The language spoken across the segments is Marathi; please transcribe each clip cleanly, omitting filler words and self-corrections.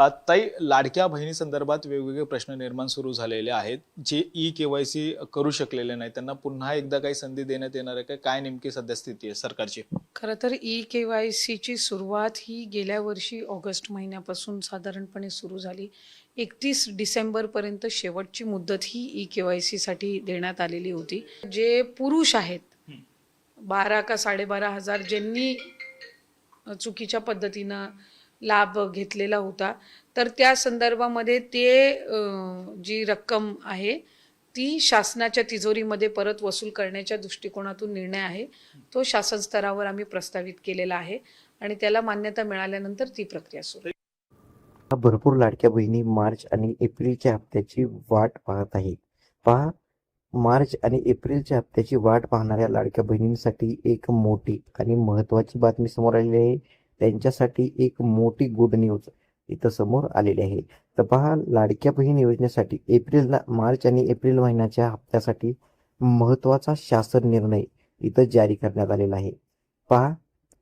ताई, लाडक्या बहिणी संदर्भात वेगवेगळे प्रश्न निर्माण सुरू झालेले आहेत. जे ई-के-वाय-सी करू शकलेले नाही त्यांना पुन्हा एकदा काही संधी देण्यात येणार आहे का? काय नेमकी सध्या स्थिती आहे सरकारची? खरं तर ई-के-वाय-सीची सुरुवात ही गेल्या वर्षी ऑगस्ट महिन्यापासून साधारणपणे सुरू झाली. 31 डिसेंबरपर्यंत शेवटची मुदत ही ई-के-वाय-सीसाठी देण्यात आलेली होती. जे पुरुष आहेत, 12 का 12,500 ज्यांनी चुकीच्या पद्धतीनं लाभ घेतलेला होता, तर त्या संदर्भामध्ये जी रक्कम आहे, ती शासनाच्या तिजोरीमध्ये परत वसूल करण्याच्या दृष्टिकोनातून निर्णय आहे. तो शासन स्तरावर आम्ही प्रस्तावित केलेला आहे आणि त्याला मान्यता मिळाल्यानंतर ती प्रक्रिया सुरू आहे. भरपूर लाडक्या बहिणी मार्च आणि एप्रिलच्या हप्त्याची वाट पाहत आहेत. पहा, मार्च आणि एप्रिलच्या हप्त्याची वाट पाहणाऱ्या लाडक्या बहिणींसाठी एक मोठी आणि महत्त्वाची बातमी समोर आलेली आहे. त्यांच्यासाठी एक मोठी गुड न्यूज इथं समोर आलेली आहे. तर पहा, लाडक्या बहीण योजनेसाठी मार्च आणि एप्रिल महिन्याच्या हप्त्यासाठी महत्त्वाचा शासन निर्णय इथं जारी करण्यात आलेला आहे. पहा,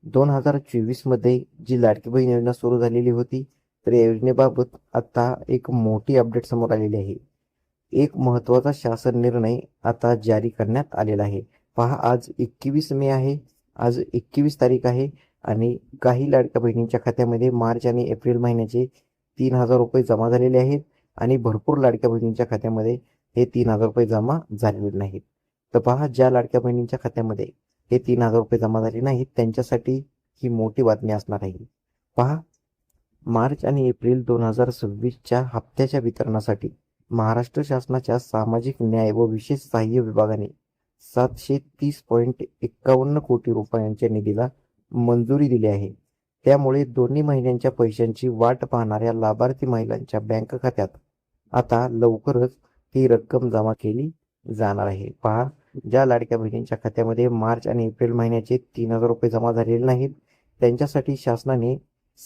2024 मध्ये जी लाडकी बहीण योजना सुरू झालेली होती, तर या योजनेबाबत आता एक मोठी अपडेट समोर आलेली आहे. एक महत्त्वाचा शासन निर्णय आता जारी करण्यात आलेला आहे. पहा, आज 21 मे आहे. आज 21 तारीख आहे आणि काही लाडक्या बहिणींच्या खात्यामध्ये मार्च आणि एप्रिल महिन्याचे 3,000 रुपये जमा झालेले आहेत आणि भरपूर लाडक्या बहिणींच्या खात्यामध्ये हे 3,000 रुपये जमा झालेले नाहीत. तर पहा, ज्या लाडक्या बहिणींच्या खात्यामध्ये हे 3,000 रुपये जमा झाले नाहीत त्यांच्यासाठी ही मोठी बातमी असणार आहे. पहा, मार्च आणि एप्रिल 2026च्या हप्त्याच्या वितरणासाठी महाराष्ट्र शासनाच्या सामाजिक न्याय व विशेष सहाय्य विभागाने 730.51 कोटी रुपयांच्या निधीला मंजुरी दिली आहे. त्यामुळे दोन्ही महिन्यांच्या पैशांची वाट पाहणाऱ्या लाभार्थी महिलांच्या बँक खात्यात आता लवकरच ही रक्कम जमा केली जाणार आहे. पहा, ज्या लाडक्या बहिणींच्या खात्यामध्ये मार्च आणि एप्रिल महिन्याचे 3,000 रुपये जमा झालेले नाहीत त्यांच्यासाठी शासनाने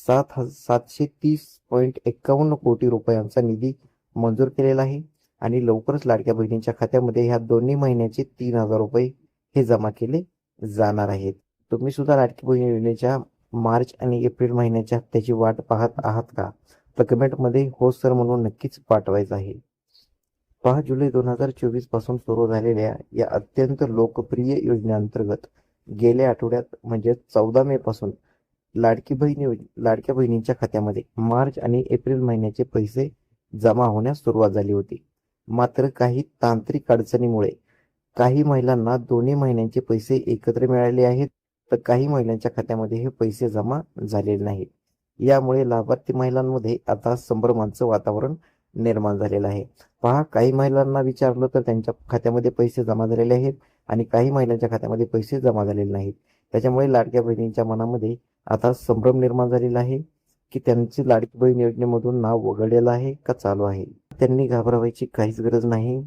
730.51 कोटी रुपयांचा निधी मंजूर केलेला आहे आणि लवकरच लाडक्या बहिणींच्या खात्यामध्ये ह्या दोन्ही महिन्याचे 3,000 रुपये हे जमा केले जाणार आहेत. तुम्ही सुद्धा लाडकी बहीण योजनेच्या मार्च आणि एप्रिल महिन्याच्या हप्त्याची वाट पाहत आहात का? तर कमेंटमध्ये हो सर म्हणून नक्कीच पाठवायचं आहे. पहा, जुलै 2024 पासून सुरू झालेल्या या अत्यंत लोकप्रिय योजनेअंतर्गत गेल्या आठवड्यात म्हणजे 14 मे पासून लाडक्या बहिणींच्या खात्यामध्ये मार्च आणि एप्रिल महिन्याचे पैसे जमा होण्यास सुरुवात झाली होती. मात्र काही तांत्रिक अडचणीमुळे काही महिलांना दोन्ही महिन्यांचे पैसे एकत्र मिळाले आहेत, तर काही महिलांच्या खात्यामध्ये हे पैसे जमा झालेले नाहीत. यामुळे लाभार्थी महिलांमध्ये आता संभ्रमाचं वातावरण निर्माण झालेलं आहे. पहा, काही महिलांना विचारलं तर त्यांच्या खात्यामध्ये पैसे जमा झालेले आहेत आणि काही महिलांच्या खात्यामध्ये पैसे जमा झालेले नाहीत. त्याच्यामुळे लाडक्या बहिणींच्या मनामध्ये आता संभ्रम निर्माण झालेला आहे की त्यांची लाडकी बहीण योजनेमधून नाव वगळलेलं आहे का चालू आहे. त्यांनी घाबरवायची काहीच गरज नाही.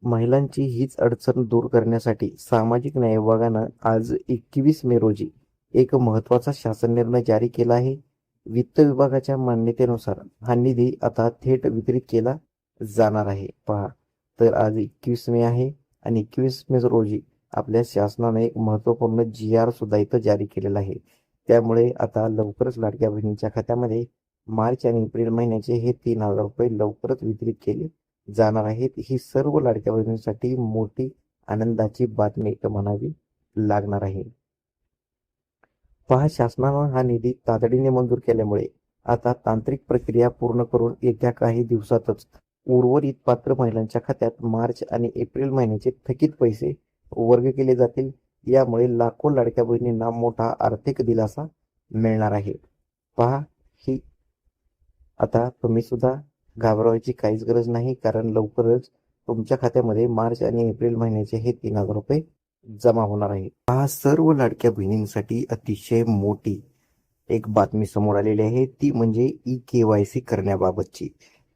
महिलांची हीच अडचण दूर करण्यासाठी सामाजिक न्याय विभागानं आज 21 मे रोजी एक महत्त्वाचा शासन निर्णय जारी केला आहे. वित्त विभागाच्या मान्यतेनुसार हा निधी आता थेट वितरित केला जाणार आहे. पहा, तर आज 21 मे आहे आणि 21 मे रोजी आपल्या शासनाने एक महत्त्वपूर्ण GR सुद्धा इथं जारी केलेला आहे. त्यामुळे आता लवकरच लाडक्या बहिणींच्या खात्यामध्ये मार्च आणि एप्रिल महिन्याचे हे 3,000 रुपये लवकरच वितरित केले जाणार आहेत. ही सर्व लाडक्या बहिणींसाठी मोठी आनंदाची बातमी म्हणावी लागणार आहे. पहा, शासनानं हा निधी तातडीने मंजूर केल्यामुळे आता तांत्रिक प्रक्रिया पूर्ण करून येत्या काही दिवसातच उर्वरित पात्र महिलांच्या खात्यात मार्च आणि एप्रिल महिन्याचे थकीत पैसे वर्ग केले जातील. यामुळे लाखो लाडक्या बहिणींना मोठा आर्थिक दिलासा मिळणार आहे. पहा, ही आता तुम्ही सुद्धा घाबरवायची काहीच गरज नाही, कारण लवकरच तुमच्या खात्यामध्ये मार्च आणि एप्रिल महिन्याचे हे 3,000 रुपये जमा होणार आहे. पहा, सर्व लाडक्या बहिणींसाठी अतिशय मोठी एक बातमी समोर आलेली आहे, ती म्हणजे ई-के-वाय-सी करण्याबाबतची.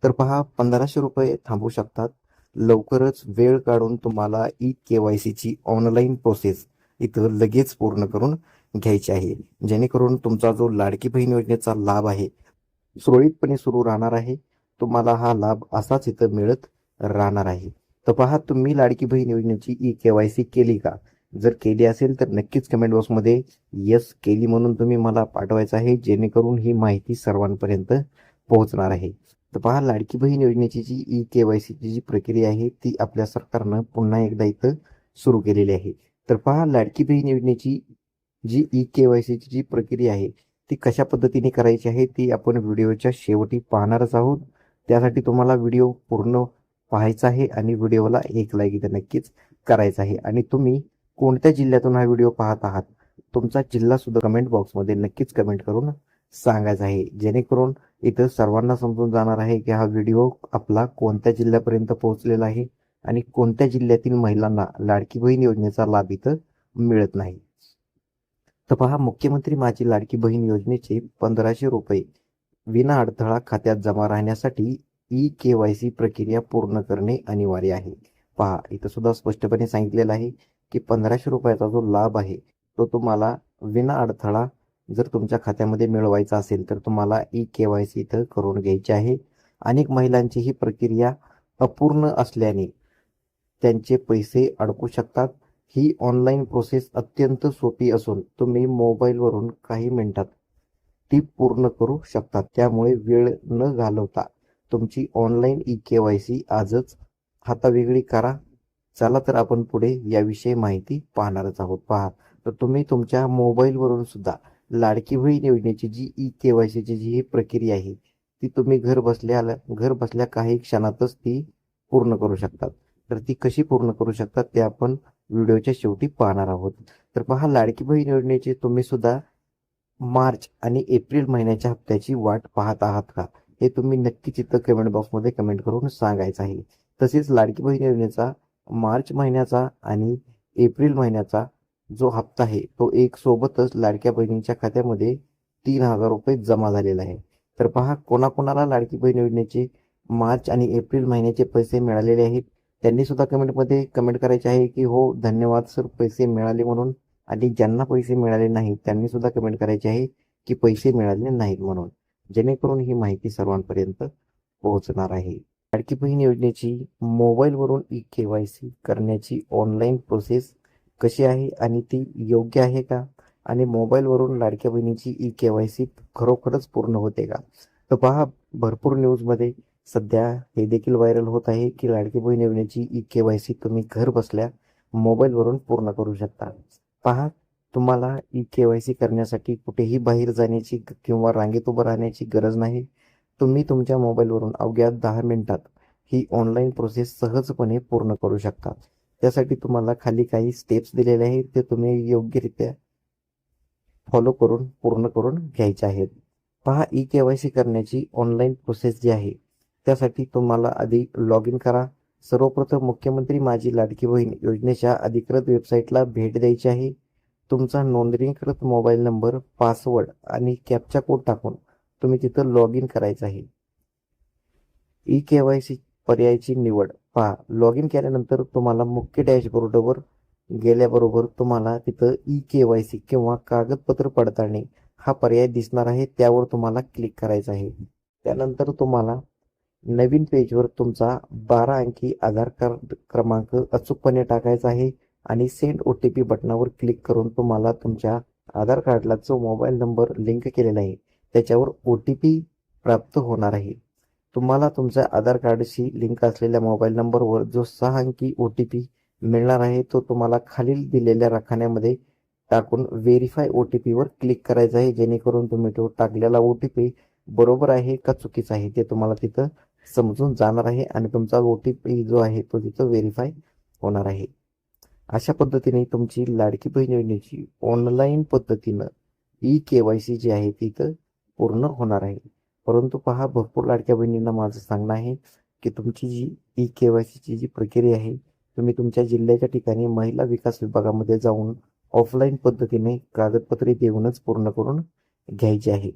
तर पहा, 1,500 रुपये थांबू शकतात. लवकरच वेळ काढून तुम्हाला ई-के-वाय-सीची ऑनलाईन प्रोसेस इथं लगेच पूर्ण करून घ्यायची आहे, जेणेकरून तुमचा जो लाडकी बहीण योजनेचा लाभ आहे सुरळीतपणे सुरू राहणार आहे. तुम्हाला हा लाभ असाच इथं मिळत राहणार आहे. तर पहा, तुम्ही लाडकी बहीण योजनेची ई-के-वाय-सी केली का? जर केली असेल तर नक्कीच कमेंट बॉक्समध्ये यस केली म्हणून तुम्ही मला पाठवायचं आहे, जेणेकरून ही माहिती सर्वांपर्यंत पोहोचणार आहे. तर पहा, लाडकी बहीण योजनेची जी ई-केवायसीची जी प्रक्रिया आहे ती आपल्या सरकारनं पुन्हा एकदा इथं सुरू केलेली आहे. तर पहा, लाडकी बहीण योजनेची जी ई-केवायसीची जी प्रक्रिया आहे ती कशा पद्धतीने करायची आहे ती आपण व्हिडिओच्या शेवटी पाहणारच आहोत. त्यासाठी तुम्हाला व्हिडिओ पूर्ण पाहायचा आहे आणि व्हिडिओला एक लाईक इथं नक्कीच करायचा आहे. आणि तुम्ही कोणत्या जिल्ह्यातून हा व्हिडिओ पाहत आहात तुमचा जिल्हा सुद्धा कमेंट बॉक्समध्ये नक्कीच कमेंट करून सांगायचं आहे, जेणेकरून इथं सर्वांना समजून जाणार आहे की हा व्हिडिओ आपला कोणत्या जिल्ह्यापर्यंत पोहोचलेला आहे आणि कोणत्या जिल्ह्यातील महिलांना लाडकी बहीण योजनेचा लाभ इथं मिळत नाही. तर पहा, मुख्यमंत्री माझी लाडकी बहीण योजनेचे 1500 रुपये विना अडथळा खात्यात जमा राहण्यासाठी ई-केवायसी प्रक्रिया पूर्ण करणे अनिवार्य आहे. पहा, इथं सुद्धा स्पष्टपणे सांगितलेलं आहे की 1500 रुपयाचा जो लाभ आहे तो तुम्हाला विना अडथळा जर तुमच्या खात्यामध्ये मिळवायचा असेल तर तुम्हाला ई-केवायसी इथं करून घ्यायची आहे. अनेक महिलांची ही प्रक्रिया अपूर्ण असल्याने त्यांचे पैसे अडकू शकतात. ही ऑनलाईन प्रोसेस अत्यंत सोपी असून तुम्ही मोबाईलवरून काही मिनिटात ती पूर्ण करू शकतात. त्यामुळे वेळ न घालवता तुमची ऑनलाईन ई-केवायसी आजच हातावेगळी करा. चला तर आपण पुढे याविषयी माहिती पाहणारच आहोत. पहा, तर तुम्ही तुमच्या मोबाईलवरून सुद्धा लाडकी बहीण योजनेची जी ई-केवायसीची जी ही प्रक्रिया आहे ती तुम्ही घर बसल्या काही क्षणातच ती पूर्ण करू शकतात. तर ती कशी पूर्ण करू शकतात ते आपण व्हिडिओच्या शेवटी पाहणार आहोत. तर पहा, लाडकी बहीण योजनेचे तुम्ही सुद्धा मार्च आणि एप्रिल महिन्याच्या हप्त्याची वाट पाहत आहात का, हे तुम्ही नक्कीच इथं कमेंट बॉक्समध्ये कमेंट करून सांगायचं आहे. तसेच लाडकी बहीण योजनेचा मार्च महिन्याचा आणि एप्रिल महिन्याचा जो हप्ता आहे तो एक सोबतच लाडक्या बहिणींच्या खात्यामध्ये 3000 रुपये जमा झालेला आहे. तर पहा, कोणाकोणाला लाडकी बहीण योजनेचे मार्च आणि एप्रिल महिन्याचे पैसे मिळालेले आहेत त्यांनी सुद्धा कमेंटमध्ये कमेंट करायचे आहे की हो धन्यवाद सर, पैसे मिळाले म्हणून. आणि ज्यांना पैसे मिळाले नाहीत त्यांनी सुद्धा कमेंट करायचे आहे की पैसे मिळाले नाहीत म्हणून, जेणेकरून ही माहिती सर्वांपर्यंत पोहोचणार आहे. लाडकी बहीण योजनेची मोबाईलवरून ई-केवायसी करण्याची ऑनलाईन प्रोसेस कशी आहे आणि ती योग्य आहे का, आणि मोबाईलवरून लाडक्या बहिणीची ई-केवायसी खरोखरच पूर्ण होते का. तर पहा, भरपूर न्यूजमध्ये सध्या हे देखील व्हायरल होत आहे की लाडकी बहीण योजनेची ई-केवायसी तुम्ही घर बसल्या मोबाईलवरून पूर्ण करू शकता. पहा, तुम्हाला ई-केवायसी करण्यासाठी कुठेही बाहेर जाण्याची किंवा रांगेत उभं राहण्याची गरज नाही. तुम्ही तुमच्या मोबाईलवरून अवघ्या 10 मिनिटात ही ऑनलाईन प्रोसेस सहजपणे पूर्ण करू शकता. त्यासाठी तुम्हाला खाली काही स्टेप्स दिलेले आहेत ते तुम्ही योग्यरित्या फॉलो करून पूर्ण करून घ्यायचे आहेत. पहा, ई-केवायसी करण्याची ऑनलाईन प्रोसेस जी आहे त्यासाठी तुम्हाला आधी लॉग इन करा. सर्वप्रथम मुख्यमंत्री माझी लाडकी बहीण योजनेच्या अधिकृत वेबसाईटला भेट द्यायची आहे. तुमचा नोंदणीकृत मोबाईल नंबर, पासवर्ड आणि कॅप्चा कोड टाकून तुम्ही तिथं लॉग इन करायचं आहे. ई-केवायसी पर्यायाची निवड. पहा, लॉग इन केल्यानंतर तुम्हाला मुख्य डॅशबोर्डवर गेल्याबरोबर तुम्हाला तिथं ई-केवायसी किंवा कागदपत्र पडताळणी हा पर्याय दिसणार आहे. त्यावर तुम्हाला क्लिक करायचं आहे. त्यानंतर तुम्हाला नवीन पेजवर तुमचा 12 अंकी आधार कार्ड क्रमांक अचूकपणे टाकायचा आहे आणि सेंड OTP बटनावर क्लिक करून तुम्हाला तुमच्या आधार कार्डला जो मोबाईल नंबर लिंक केलेला आहे त्याच्यावर OTP प्राप्त होणार आहे. तुम्हाला तुमच्या आधार कार्डशी लिंक असलेल्या मोबाईल नंबरवर जो 6 अंकी OTP मिळणार आहे तो तुम्हाला खालील दिलेल्या रकान्यामध्ये टाकून व्हेरीफाय OTP वर क्लिक करायचं आहे, जेणेकरून तुम्ही तो टाकलेला OTP बरोबर आहे का चुकीचा आहे ते तुम्हाला तिथं समजून जाणार आहे आणि तुमचा OTP जो आहे तो तिथं व्हेरीफाय होणार आहे. अशा पद्धतीने तुमची लाडकी बहीण योजनेची ऑनलाईन पद्धतीनं ई-केवायसी जी आहे ती इथं पूर्ण होणार आहे. परंतु पहा, भरपूर लाडक्या बहिणींना माझं सांगणं आहे की तुमची जी ई-केवायसीची जी प्रक्रिया आहे तुम्ही तुमच्या जिल्ह्याच्या ठिकाणी महिला विकास विभागामध्ये जाऊन ऑफलाईन पद्धतीने कागदपत्रे देऊनच पूर्ण करून घ्यायची आहे.